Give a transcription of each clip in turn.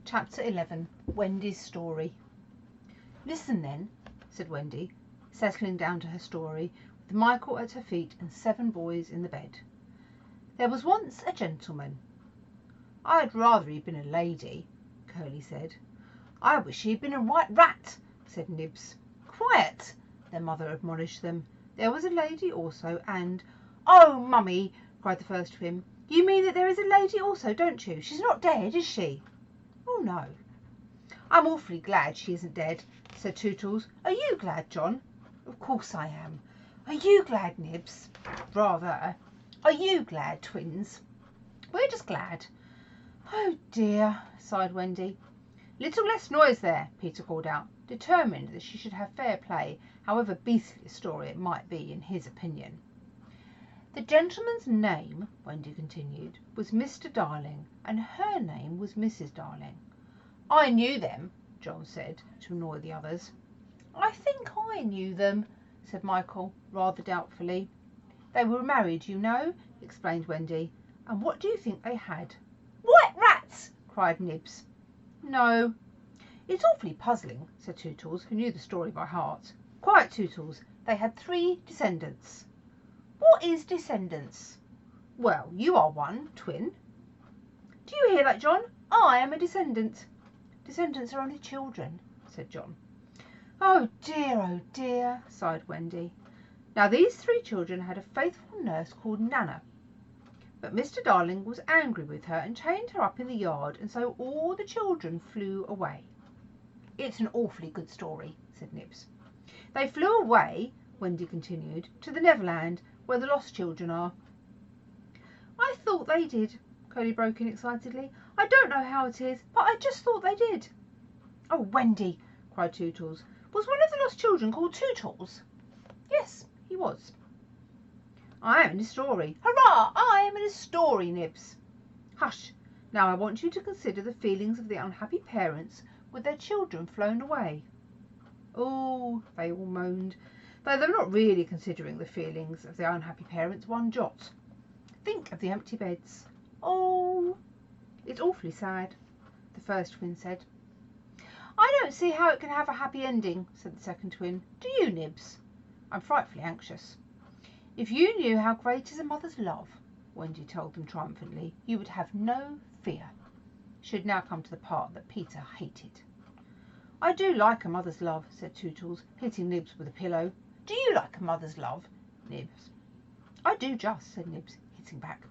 Chapter 11. Wendy's Story. Listen then, said Wendy, settling down to her story, with Michael at her feet and 7 boys in the bed. There was once a gentleman. I'd rather he'd been a lady, Curly said. I wish he'd been a white rat, said Nibs. Quiet, their mother admonished them. There was a lady also, and... Oh, Mummy, cried the first twin. You mean that there is a lady also, don't you? She's not dead, is she? Oh, no. I'm awfully glad she isn't dead, said Tootles. Are you glad, John? Of course I am. Are you glad, Nibs? Rather. Are you glad, twins? We're just glad. Oh, dear, sighed Wendy. Little less noise there, Peter called out, determined that she should have fair play, however beastly a story it might be in his opinion. The gentleman's name, Wendy continued, was Mr. Darling, and her name was Mrs. Darling. I knew them, John said, to annoy the others. I think I knew them, said Michael, rather doubtfully. They were married, you know, explained Wendy. And what do you think they had? White rats, cried Nibs. No. It's awfully puzzling, said Tootles, who knew the story by heart. Quiet, Tootles. They had 3 descendants. What is descendants? Well, you are one, twin. Do you hear that, John? I am a descendant. Descendants are only children, said John. Oh, dear, sighed Wendy. Now these 3 children had a faithful nurse called Nana. But Mr. Darling was angry with her and chained her up in the yard, and so all the children flew away. It's an awfully good story, said Nibs. They flew away, Wendy continued, to the Neverland, where the lost children are. I thought they did, Curly broke in excitedly. I don't know how it is, but I just thought they did. Oh, Wendy, cried Tootles. Was one of the lost children called Tootles? Yes, he was. I am in a story. Hurrah! I am in a story, Nibs. Hush. Now I want you to consider the feelings of the unhappy parents with their children flown away. Oh, they all moaned, though they were not really considering the feelings of the unhappy parents one jot. Think of the empty beds. Oh, it's awfully sad, the first twin said. I don't see how it can have a happy ending, said the second twin. Do you, Nibs? I'm frightfully anxious. If you knew how great is a mother's love, Wendy told them triumphantly, you would have no fear. She had now come to the part that Peter hated. I do like a mother's love, said Tootles, hitting Nibs with a pillow. Do you like a mother's love, Nibs? I do just, said Nibs, hitting back.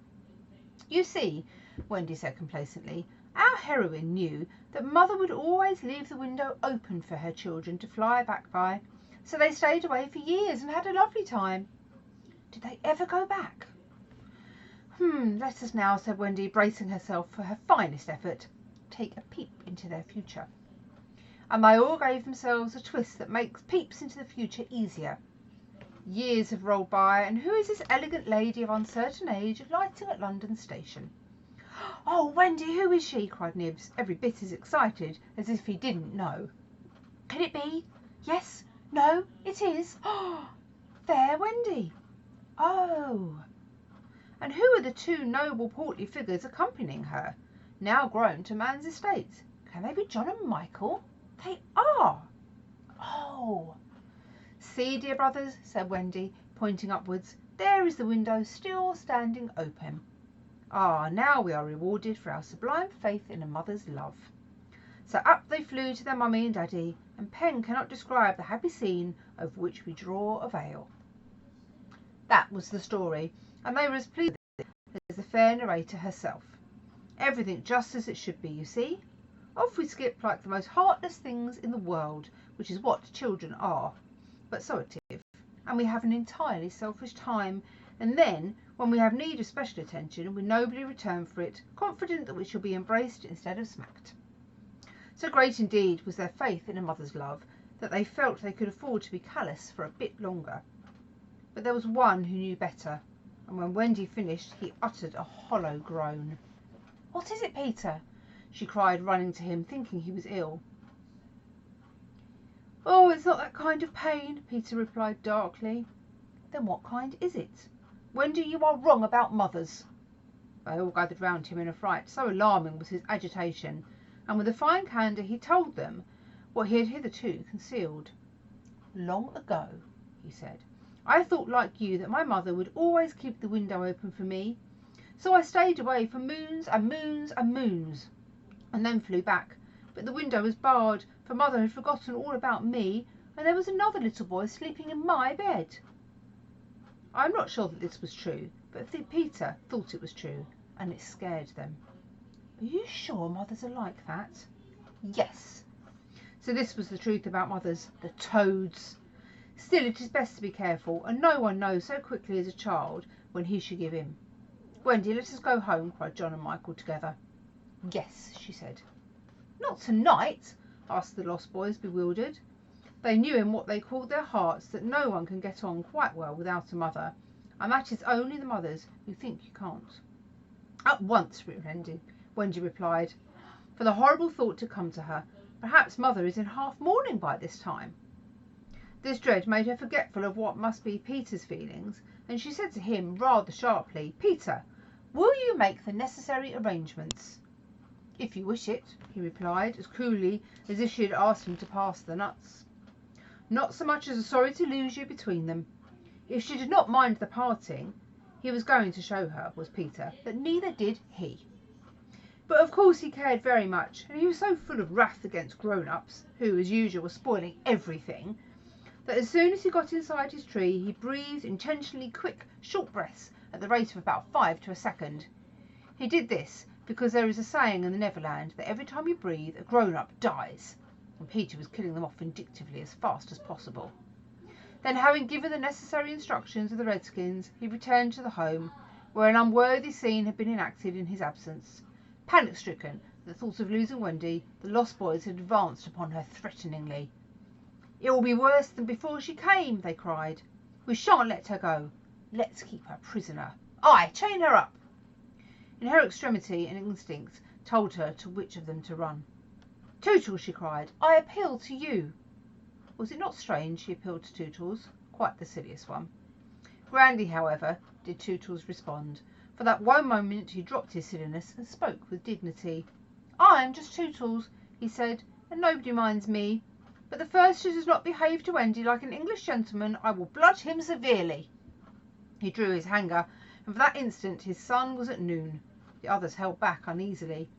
You see, Wendy said complacently, our heroine knew that Mother would always leave the window open for her children to fly back by, so they stayed away for years and had a lovely time. Did they ever go back? Let us now, said Wendy, bracing herself for her finest effort, take a peep into their future. And they all gave themselves a twist that makes peeps into the future easier. Years have rolled by, and who is this elegant lady of uncertain age alighting at London Station? Oh, Wendy, who is she? Cried Nibs, every bit as excited as if he didn't know. Can it be? Yes? No? It is? Oh, there, Wendy. Oh. And who are the 2 noble portly figures accompanying her, now grown to man's estate? Can they be John and Michael? They are. Oh. See, dear brothers, said Wendy, pointing upwards, there is the window still standing open. Ah, now we are rewarded for our sublime faith in a mother's love. So up they flew to their mummy and daddy, and pen cannot describe the happy scene of which we draw a veil. That was the story, and they were as pleased as the fair narrator herself. Everything just as it should be, you see. Off we skipped like the most heartless things in the world, which is what children are, but so active, and we have an entirely selfish time, and then, when we have need of special attention, we nobly return for it, confident that we shall be embraced instead of smacked. So great indeed was their faith in a mother's love, that they felt they could afford to be callous for a bit longer. But there was one who knew better, and when Wendy finished, he uttered a hollow groan. What is it, Peter? She cried, running to him, thinking he was ill. Oh, it's not that kind of pain, Peter replied darkly. Then what kind is it? Wendy, you are wrong about mothers. They all gathered round him in a fright, so alarming was his agitation, and with a fine candour he told them what he had hitherto concealed. "Long ago," he said, "I thought like you that my mother would always keep the window open for me. So I stayed away for moons and moons and moons, and then flew back. But the window was barred, for mother had forgotten all about me, and there was another little boy sleeping in my bed." I'm not sure that this was true, but Peter thought it was true, and it scared them. "Are you sure mothers are like that?" "Yes." So this was the truth about mothers, the toads. Still, it is best to be careful, and no one knows so quickly as a child when he should give in. "Wendy, let us go home," cried John and Michael together. "Yes," she said. "Not tonight?" asked the lost boys, bewildered. They knew in what they called their hearts that no one can get on quite well without a mother, and that is only the mothers who think you can't. "At once," Wendy replied, for the horrible thought had come to her, perhaps mother is in half mourning by this time. This dread made her forgetful of what must be Peter's feelings, and she said to him rather sharply, "Peter, will you make the necessary arrangements?" "If you wish it," he replied, as coolly as if she had asked him to pass the nuts. Not so much as sorry to lose you between them. If she did not mind the parting, he was going to show her, was Peter, that neither did he. But of course he cared very much, and he was so full of wrath against grown-ups, who as usual were spoiling everything, that as soon as he got inside his tree he breathed intentionally quick, short breaths at the rate of about 5 to a second. He did this because there is a saying in the Neverland that every time you breathe a grown-up dies, and Peter was killing them off vindictively as fast as possible. Then, having given the necessary instructions to the Redskins, he returned to the home, where an unworthy scene had been enacted in his absence. Panic-stricken at the thought of losing Wendy, the lost boys had advanced upon her threateningly. "It will be worse than before she came," they cried. "We shan't let her go. Let's keep her prisoner. Aye, chain her up." In her extremity, an instinct told her to which of them to run. "Tootles," she cried, "I appeal to you." Was it not strange she appealed to Tootles? Quite the silliest one. Grandly, however, did Tootles respond. For that one moment he dropped his silliness and spoke with dignity. "I am just Tootles," he said, "and nobody minds me. But the first who does not behave to Wendy like an English gentleman, I will bludge him severely." He drew his hanger, and for that instant his sun was at noon. The others held back uneasily.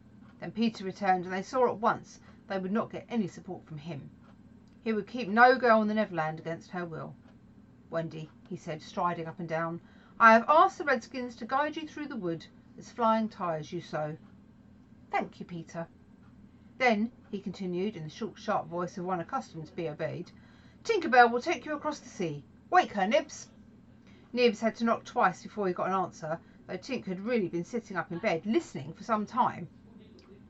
Then Peter returned, and they saw at once they would not get any support from him. He would keep no girl in the Neverland against her will. "Wendy," he said, striding up and down, "I have asked the Redskins to guide you through the wood, as flying tires you so." "Thank you, Peter." "Then," he continued, in the short, sharp voice of one accustomed to be obeyed, "Tinker Bell will take you across the sea. Wake her, Nibs." Nibs had to knock twice before he got an answer, though Tink had really been sitting up in bed, listening for some time.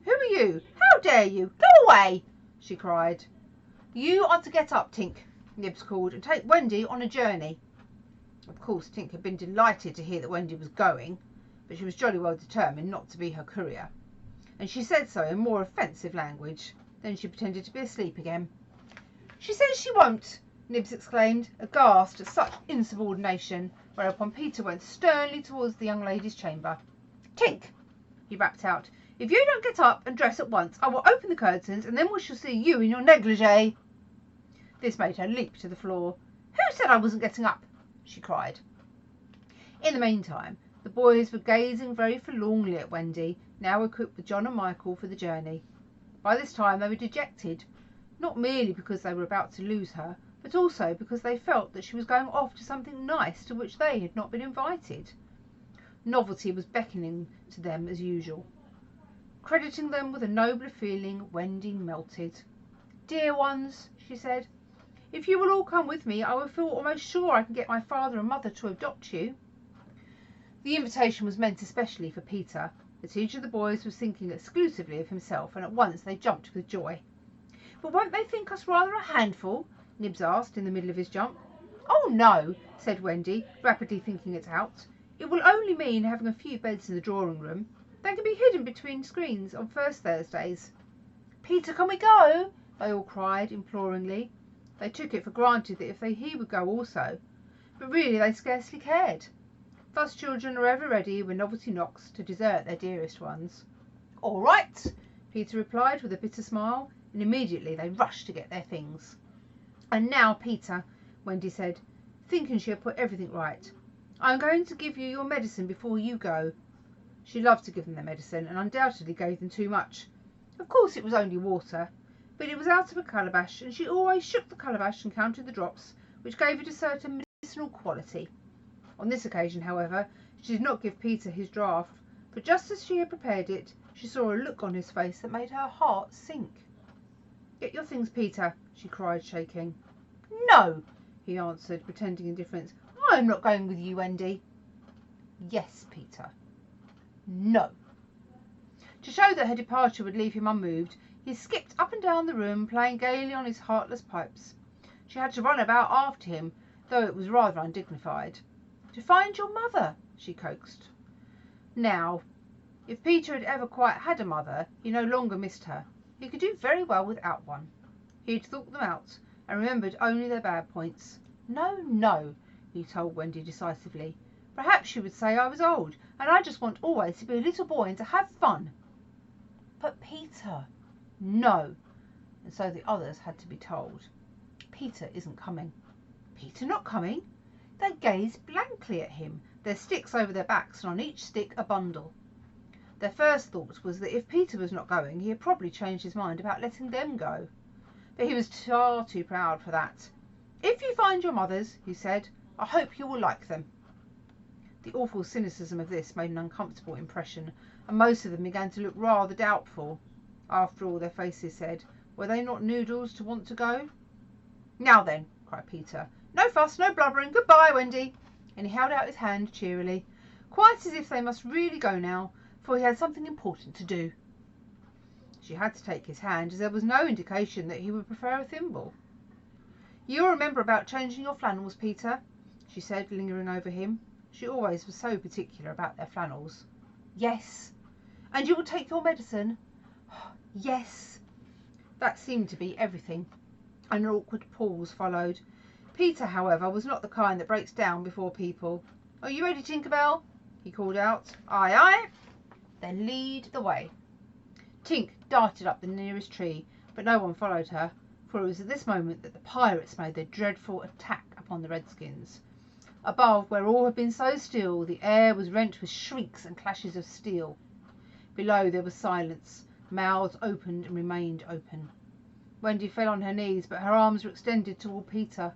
"Who are you? How dare you? Go away!" she cried. "You are to get up, Tink," Nibs called, "and take Wendy on a journey." Of course Tink had been delighted to hear that Wendy was going, but she was jolly well determined not to be her courier, and she said so in more offensive language. Then she pretended to be asleep again. "She says she won't," Nibs exclaimed, aghast at such insubordination, whereupon Peter went sternly towards the young lady's chamber. "Tink," he rapped out, "if you don't get up and dress at once, I will open the curtains, and then we shall see you in your negligee." This made her leap to the floor. "Who said I wasn't getting up?" she cried. In the meantime, the boys were gazing very forlornly at Wendy, now equipped with John and Michael for the journey. By this time they were dejected, not merely because they were about to lose her, but also because they felt that she was going off to something nice to which they had not been invited. Novelty was beckoning to them as usual. Crediting them with a nobler feeling, Wendy melted. "Dear ones," she said, "if you will all come with me, I will feel almost sure I can get my father and mother to adopt you." The invitation was meant especially for Peter, but each of the boys was thinking exclusively of himself, and at once they jumped with joy. "But won't they think us rather a handful?" Nibs asked in the middle of his jump. "Oh no," said Wendy, rapidly thinking it out. "It will only mean having a few beds in the drawing room. They can be hidden between screens on first Thursdays." "Peter, can we go?" they all cried imploringly. They took it for granted that he would go also, but really they scarcely cared. Thus children are ever ready, when novelty knocks, to desert their dearest ones. "All right," Peter replied with a bitter smile, and immediately they rushed to get their things. "And now, Peter," Wendy said, thinking she had put everything right, "I'm going to give you your medicine before you go." She loved to give them their medicine, and undoubtedly gave them too much. Of course it was only water, but it was out of a calabash, and she always shook the calabash and counted the drops, which gave it a certain medicinal quality. On this occasion, however, she did not give Peter his draught, for just as she had prepared it, she saw a look on his face that made her heart sink. "Get your things, Peter," she cried, shaking. "No," he answered, pretending indifference. "I'm not going with you, Wendy." "Yes, Peter." "No." To show that her departure would leave him unmoved, he skipped up and down the room, playing gaily on his heartless pipes. She had to run about after him, though it was rather undignified. "To find your mother," she coaxed. Now, if Peter had ever quite had a mother, he no longer missed her. He could do very well without one. He had thought them out, and remembered only their bad points. "No, no," he told Wendy decisively. "Perhaps you would say I was old, and I just want always to be a little boy and to have fun." "But Peter—" "No." And so the others had to be told. "Peter isn't coming." "Peter not coming?" They gazed blankly at him, their sticks over their backs, and on each stick a bundle. Their first thought was that if Peter was not going, he had probably changed his mind about letting them go. But he was far too proud for that. "If you find your mothers," he said, "I hope you will like them." The awful cynicism of this made an uncomfortable impression, and most of them began to look rather doubtful. After all, their faces said, were they not noodles to want to go? "Now then," cried Peter, "no fuss, no blubbering. Goodbye, Wendy." And he held out his hand cheerily, quite as if they must really go now, for he had something important to do. She had to take his hand, as there was no indication that he would prefer a thimble. "You'll remember about changing your flannels, Peter," she said, lingering over him. She always was so particular about their flannels. "Yes." "And you will take your medicine?" "Yes." That seemed to be everything, and an awkward pause followed. Peter, however, was not the kind that breaks down before people. "Are you ready, Tinker Bell?" he called out. "Aye, aye." "Then lead the way." Tink darted up the nearest tree, but no one followed her, for it was at this moment that the pirates made their dreadful attack upon the Redskins. Above, where all had been so still, the air was rent with shrieks and clashes of steel. Below there was silence. Mouths opened and remained open. Wendy fell on her knees, but her arms were extended toward Peter.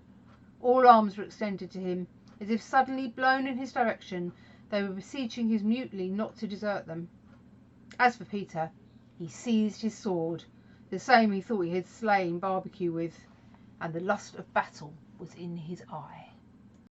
All arms were extended to him, as if suddenly blown in his direction. They were beseeching him mutely not to desert them. As for Peter, he seized his sword, the same he thought he had slain Barbecue with, and the lust of battle was in his eye.